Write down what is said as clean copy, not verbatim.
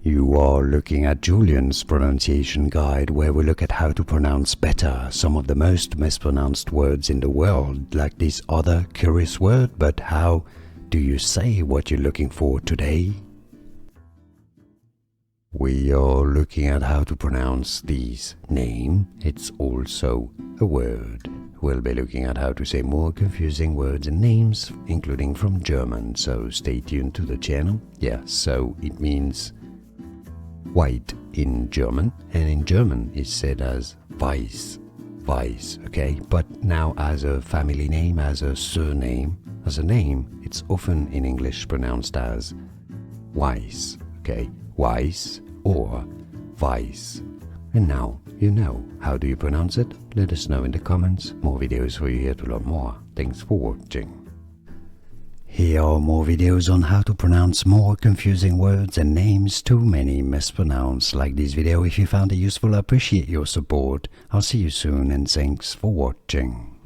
You are looking at Julian's pronunciation guide, where we look at how to pronounce better some of the most mispronounced words in the world, like this other curious word. But how do you say what you're looking for today? We are looking at how to pronounce this name. It's also a word. We'll be looking at how to say more confusing words and names, including from German, so stay tuned to the channel. Yeah, so it means white in German, and in German it's said as Weiss, Weiss, okay? But now as a family name, as a surname, as a name, it's often in English pronounced as Weiss, okay? Weiss or Weiss. And now you know. How do you pronounce it? Let us know in the comments. More videos for you here to learn more. Thanks for watching. Here are more videos on how to pronounce more confusing words and names too many mispronounced. Like this video if you found it useful. I appreciate your support. I'll see you soon and thanks for watching.